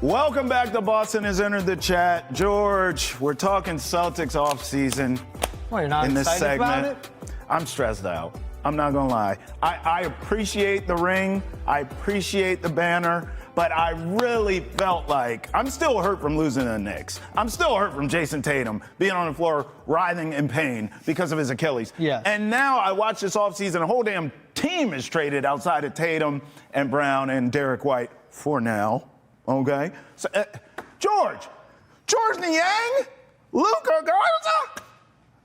Welcome back to Boston has entered the chat. George, we're talking Celtics offseason. Well, you're not in this excited segment. about it? I'm stressed out. I'm not going to lie. I appreciate the ring. I appreciate the banner. But I really felt like I'm still hurt from losing to the Knicks. I'm still hurt from Jayson Tatum being on the floor writhing in pain because of his Achilles. Yeah. And now I watch this offseason, a whole damn team is traded outside of Tatum and Brown and Derek White for now. Okay? So, George Niang, Luka Garza,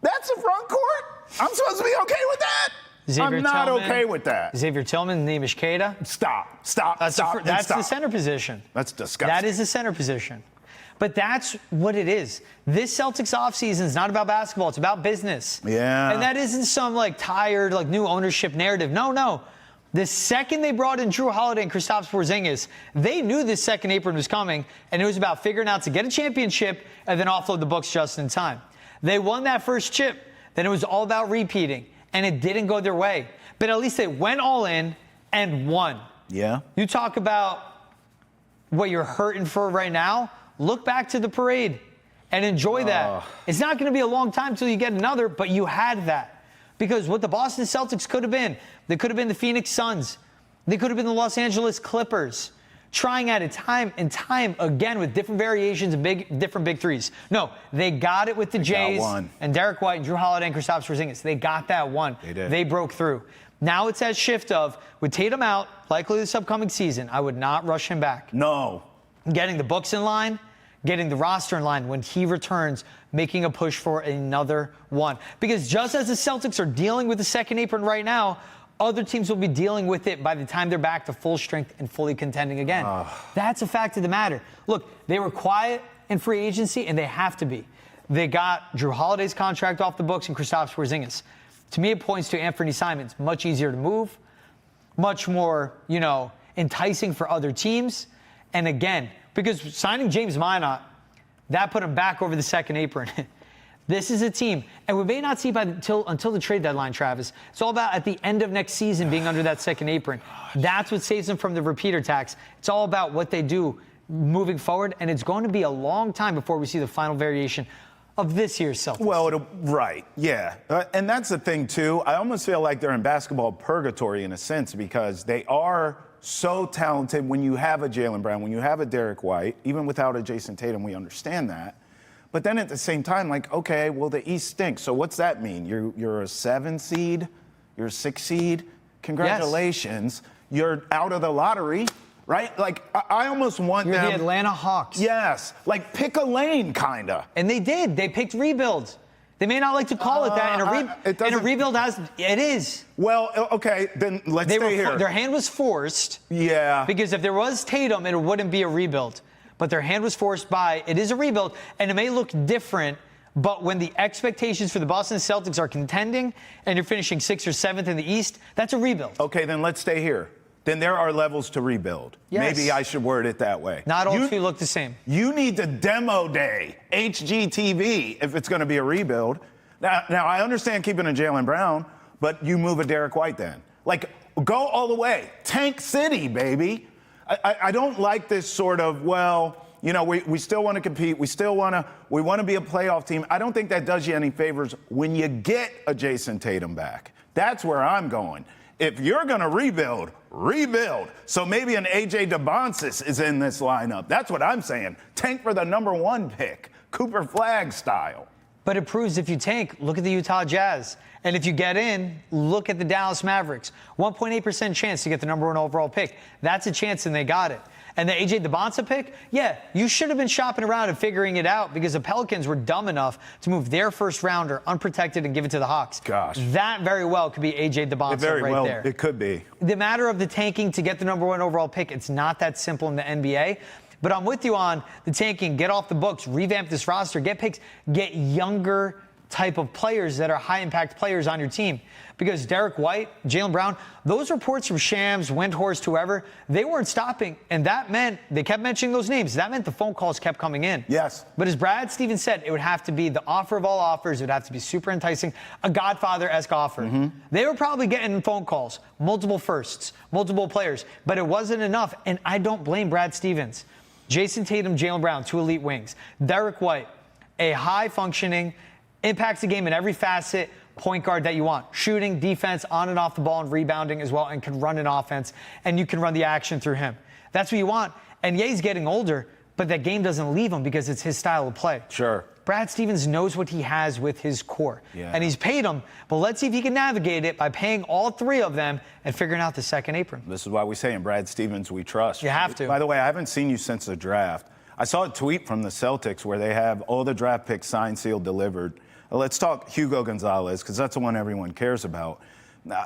that's the front court? I'm supposed to be okay with that? Xavier I'm not Tillman, okay with that. Xavier Tillman, Nemish Queta. Stop. That's the center position. That's disgusting. That is the center position. But that's what it is. This Celtics offseason is not about basketball. It's about business. Yeah. And that isn't some, tired, new ownership narrative. No. The second they brought in Drew Holiday and Kristaps Porzingis, they knew this second apron was coming, and it was about figuring out to get a championship and then offload the books just in time. They won that first chip. Then it was all about repeating. And it didn't go their way. But at least they went all in and won. Yeah. You talk about what you're hurting for right now. Look back to the parade and enjoy that. It's not going to be a long time till you get another, but you had that. Because what the Boston Celtics could have been, they could have been the Phoenix Suns. They could have been the Los Angeles Clippers. Trying at it time and time again with different variations of different big threes. No, they got it with the Jays and Derek White and Drew Holiday and Kristaps Porzingis. They got that one. They did. They broke through. Now it's that shift of, with Tatum out, likely this upcoming season, I would not rush him back. No. Getting the books in line, getting the roster in line when he returns, making a push for another one. Because just as the Celtics are dealing with the second apron right now, other teams will be dealing with it by the time they're back to full strength and fully contending again. That's a fact of the matter. Look, they were quiet in free agency, and they have to be. They got Drew Holiday's contract off the books and Kristaps Porzingis. To me, it points to Anthony Simons. Much easier to move, much more, enticing for other teams. And again, because signing James Minot, that put him back over the second apron. This is a team, and we may not see until the trade deadline, Travis. It's all about at the end of next season being under that second apron. That's what saves them from the repeater tax. It's all about what they do moving forward, and it's going to be a long time before we see the final variation of this year's Celtics. Well, right, yeah. And that's the thing, too. I almost feel like they're in basketball purgatory in a sense because they are so talented when you have a Jaylen Brown, when you have a Derek White. Even without a Jayson Tatum, we understand that. But then at the same time, okay, well, the East stinks. So what's that mean? You're a 7 seed? You're a 6 seed? Congratulations. Yes. You're out of the lottery, right? I almost want You're them. the Atlanta Hawks. Yes. Pick a lane, kind of. And they did. They picked rebuilds. They may not like to call it that. And a rebuild it is. Well, okay, then let's stay here. Their hand was forced. Yeah. Because if there was Tatum, it wouldn't be a rebuild. But their hand was forced by, it is a rebuild, and it may look different, but when the expectations for the Boston Celtics are contending and you're finishing 6th or 7th in the East, that's a rebuild. Okay, then let's stay here. Then there are levels to rebuild. Yes. Maybe I should word it that way. Not all two look the same. You need the demo day, HGTV, if it's going to be a rebuild. Now I understand keeping a Jaylen Brown, but you move a Derek White then. Go all the way. Tank City, baby. I don't like this sort of, we still want to compete. We want to be a playoff team. I don't think that does you any favors when you get a Jayson Tatum back. That's where I'm going. If you're going to rebuild. So maybe an A.J. DeBonsis is in this lineup. That's what I'm saying. Tank for the number 1 pick, Cooper Flagg style. But it proves if you tank, look at the Utah Jazz. And if you get in, look at the Dallas Mavericks. 1.8% chance to get the number 1 overall pick. That's a chance, and they got it. And the A.J. DeBonsa pick, yeah, you should have been shopping around and figuring it out because the Pelicans were dumb enough to move their first rounder unprotected and give it to the Hawks. Gosh. That very well could be A.J. DeBonsa there. It could be. The matter of the tanking to get the number 1 overall pick, it's not that simple in the NBA. But I'm with you on the tanking. Get off the books, revamp this roster, get picks, get younger type of players that are high-impact players on your team. Because Derek White, Jaylen Brown, those reports from Shams, Windhorst, whoever, they weren't stopping. And that meant, they kept mentioning those names. That meant the phone calls kept coming in. Yes. But as Brad Stevens said, it would have to be the offer of all offers. It would have to be super enticing, a Godfather-esque offer. Mm-hmm. They were probably getting phone calls, multiple firsts, multiple players. But it wasn't enough, and I don't blame Brad Stevens. Jason Tatum, Jaylen Brown, 2 elite wings. Derek White, a high-functioning, impacts the game in every facet, point guard that you want. Shooting, defense, on and off the ball, and rebounding as well, and can run an offense, and you can run the action through him. That's what you want. And yeah, he's getting older, but that game doesn't leave him because it's his style of play. Sure. Brad Stevens knows what he has with his core. Yeah. And he's paid him, but let's see if he can navigate it by paying all 3 of them and figuring out the second apron. This is why we say in Brad Stevens we trust. You have to. By the way, I haven't seen you since the draft. I saw a tweet from the Celtics where they have all the draft picks signed, sealed, delivered. Let's talk Hugo Gonzalez, because that's the one everyone cares about.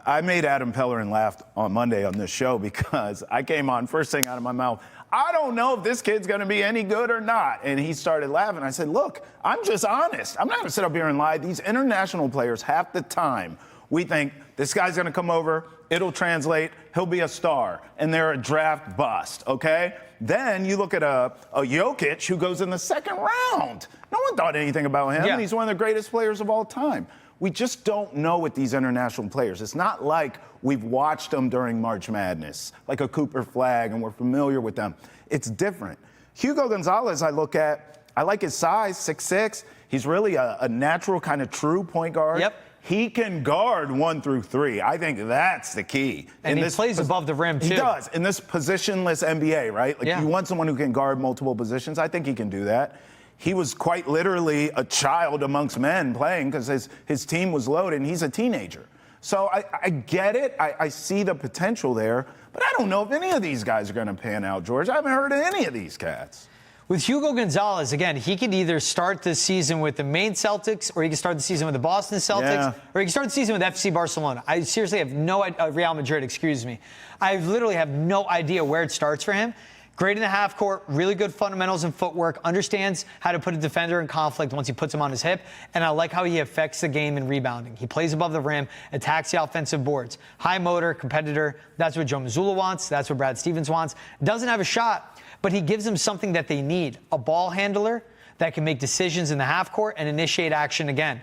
I made Adam Pellerin laugh on Monday on this show because I came on, first thing out of my mouth, I don't know if this kid's going to be any good or not. And he started laughing. I said, look, I'm just honest. I'm not going to sit up here and lie. These international players, half the time, we think this guy's going to come over, it'll translate, he'll be a star, and they're a draft bust, okay? Then you look at a Jokic who goes in the second round. No one thought anything about him. Yeah. He's one of the greatest players of all time. We just don't know with these international players. It's not like we've watched them during March Madness, like a Cooper Flag, and we're familiar with them. It's different. Hugo Gonzalez, I like his size, 6'6". He's really a natural kind of true point guard. Yep. He can guard 1 through 3. I think that's the key. And he plays above the rim, too. He does. In this positionless NBA, right? Like, Yeah. you want someone who can guard multiple positions. I think he can do that. He was quite literally a child amongst men playing because his team was loaded, and he's a teenager. So I get it. I see the potential there. But I don't know if any of these guys are going to pan out, George. I haven't heard of any of these cats. With Hugo Gonzalez, again, he could either start the season with the Maine Celtics, or he could start the season with the Boston Celtics, or he could start the season with FC Barcelona. I seriously have no idea. Real Madrid, excuse me. I literally have no idea where it starts for him. Great in the half court, really good fundamentals and footwork, understands how to put a defender in conflict once he puts him on his hip, and I like how he affects the game in rebounding. He plays above the rim, attacks the offensive boards. High motor, competitor, that's what Joe Mazzulla wants, that's what Brad Stevens wants. Doesn't have a shot, but he gives them something that they need, a ball handler that can make decisions in the half court and initiate action again.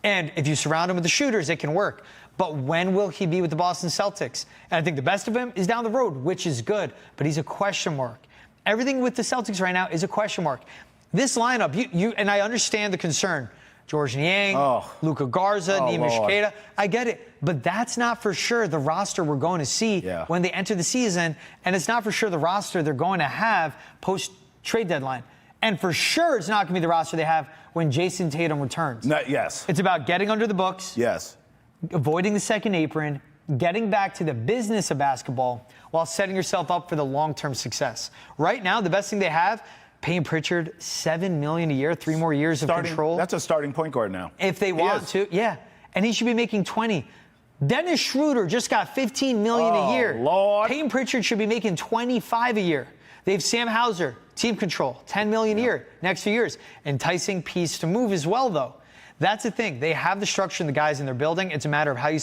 And if you surround him with the shooters, it can work. But when will he be with the Boston Celtics? And I think the best of him is down the road, which is good, but he's a question mark. Everything with the Celtics right now is a question mark. This lineup, and I understand the concern. George Niang, Luka Garza, Nima Shiketa, I get it. But that's not for sure the roster we're going to see when they enter the season, and it's not for sure the roster they're going to have post-trade deadline. And for sure it's not going to be the roster they have when Jason Tatum returns. Yes. It's about getting under the books. Yes. Avoiding the second apron, getting back to the business of basketball while setting yourself up for the long-term success. Right now, the best thing they have, paying Pritchard $7 million a year, 3 more years of control. That's a starting point guard now. If they want to, yeah. And he should be making 20. Dennis Schroeder just got $15 million a year. Lord. Payne Pritchard should be making 25 a year. They have Sam Hauser, team control, $10 million a year, next few years. Enticing piece to move as well, though. That's the thing. They have the structure and the guys in their building. It's a matter of how you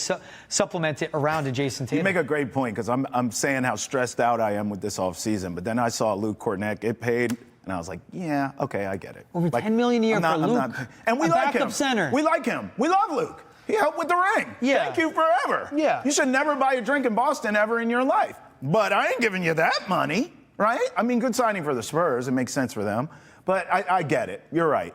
supplement it around to Jason Tatum. You make a great point, because I'm saying how stressed out I am with this offseason. But then I saw Luke Kornet get paid, and I was like, yeah, okay, I get it. Over $10 million a year for Luke, and we like him. Center. We like him. We love Luke. He helped with the ring. Yeah. Thank you forever. Yeah. You should never buy a drink in Boston ever in your life. But I ain't giving you that money, right? I mean, good signing for the Spurs. It makes sense for them. But I get it. You're right.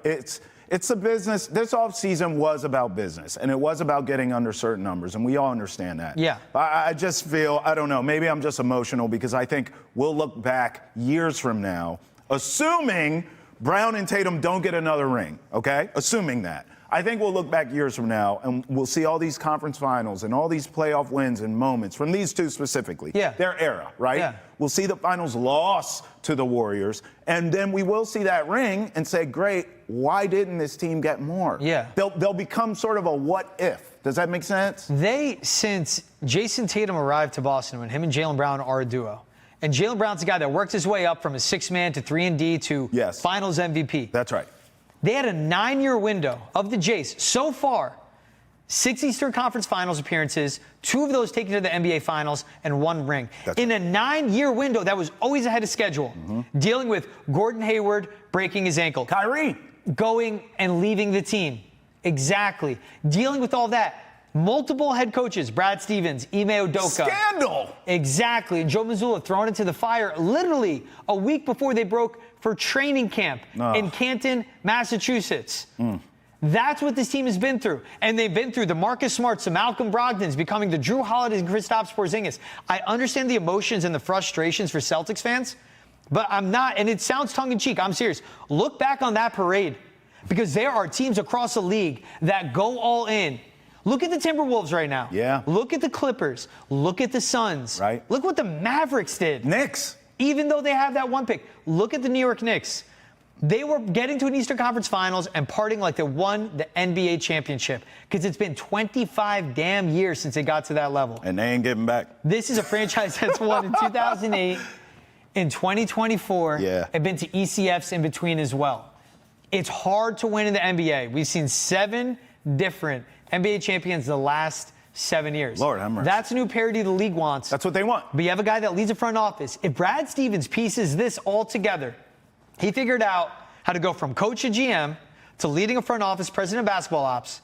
It's a business. This offseason was about business, and it was about getting under certain numbers, and we all understand that. Yeah. I just feel, I don't know, maybe I'm just emotional, because I think we'll look back years from now, assuming Brown and Tatum don't get another ring, okay? Assuming that. I think we'll look back years from now, and we'll see all these conference finals and all these playoff wins and moments from these two specifically. Yeah. Their era, right? Yeah. We'll see the finals loss to the Warriors, and then we will see that ring and say, great, why didn't this team get more? Yeah. They'll become sort of a what if. Does that make sense? Since Jason Tatum arrived to Boston, when him and Jaylen Brown are a duo, and Jaylen Brown's a guy that worked his way up from a 6-man to 3-and-D to finals MVP. That's right. They had a 9-year window of the Jays so far. 6 Eastern Conference Finals appearances, 2 of those taken to the NBA Finals, and 1 ring. In a 9-year window that was always ahead of schedule, dealing with Gordon Hayward breaking his ankle. Kyrie. Going and leaving the team. Exactly. Dealing with all that. Multiple head coaches, Brad Stevens, Ime Udoka. Scandal! Exactly. And Joe Mazzulla thrown into the fire literally a week before they broke for training camp in Canton, Massachusetts. That's what this team has been through. And they've been through the Marcus Smarts, the Malcolm Brogdons, becoming the Drew Holidays and Kristaps Porzingis. I understand the emotions and the frustrations for Celtics fans, but I'm not, and it sounds tongue-in-cheek, I'm serious. Look back on that parade, because there are teams across the league that go all in. Look at the Timberwolves right now. Yeah. Look at the Clippers. Look at the Suns. Right. Look what the Mavericks did. Knicks. Even though they have that one pick. Look at the New York Knicks. They were getting to an Eastern Conference Finals and partying like they won the NBA championship, because it's been 25 damn years since they got to that level. And they ain't getting back. This is a franchise that's won in 2008, in 2024, and been to ECFs in between as well. It's hard to win in the NBA. We've seen 7 different NBA champions the last 7 years. Lord have mercy. That's a new parity the league wants. That's what they want. But you have a guy that leads the front office. If Brad Stevens pieces this all together, he figured out how to go from coach to GM to leading a front office, president of basketball ops,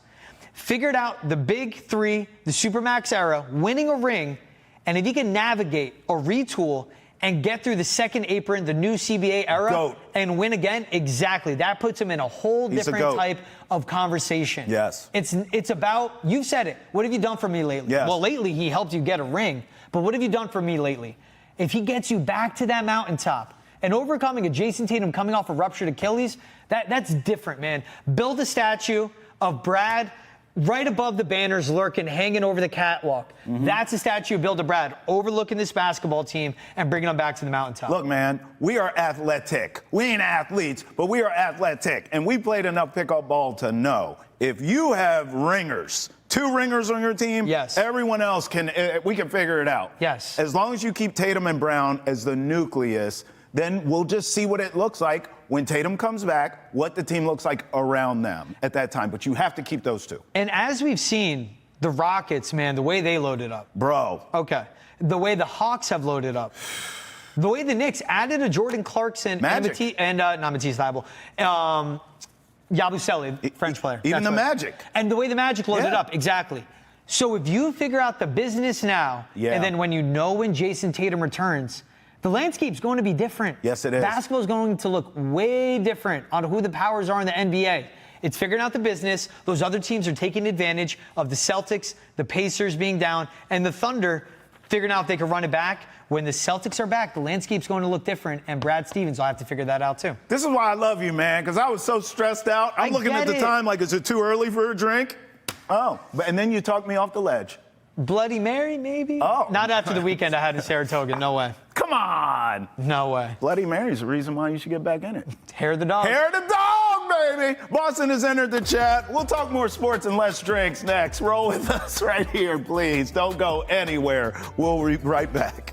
figured out the big 3, the Supermax era, winning a ring, and if he can navigate or retool and get through the second apron, the new CBA era, and win again, exactly. That puts him in a whole different type of conversation. Yes. It's about, you've said it, what have you done for me lately? Yes. Well, lately he helped you get a ring, but what have you done for me lately? If he gets you back to that mountaintop and overcoming a Jayson Tatum coming off a ruptured Achilles, that's different, man. Build a statue of Brad right above the banners lurking, hanging over the catwalk. That's a statue built of Brad, overlooking this basketball team and bringing them back to the mountaintop. Look, man, we are athletic. We ain't athletes, but we are athletic. And we played enough pickup ball to know if you have ringers, 2 ringers on your team, everyone else we can figure it out. Yes. As long as you keep Tatum and Brown as the nucleus, then we'll just see what it looks like when Tatum comes back, what the team looks like around them at that time. But you have to keep those 2. And as we've seen, the Rockets, man, the way they loaded up. Bro. Okay. The way the Hawks have loaded up. The way the Knicks added a Jordan Clarkson Magic. not Matisse Thybulle, Yabusele, French player. Even the Magic. And the way the Magic loaded up, exactly. So if you figure out the business now, and then when Jayson Tatum returns, the landscape's going to be different. Yes, it is. Basketball's going to look way different on who the powers are in the NBA. It's figuring out the business. Those other teams are taking advantage of the Celtics, the Pacers being down, and the Thunder figuring out if they can run it back. When the Celtics are back, the landscape's going to look different, and Brad Stevens will have to figure that out too. This is why I love you, man, because I was so stressed out. I'm looking at the time like, is it too early for a drink? Oh, and then you talked me off the ledge. Bloody Mary, maybe? Oh. Not after the weekend I had in Saratoga. No way. Come on. No way. Bloody Mary's the reason why you should get back in it. Hair of the dog. Hair of the dog, baby. Boston has entered the chat. We'll talk more sports and less drinks next. Roll with us right here, please. Don't go anywhere. We'll be right back.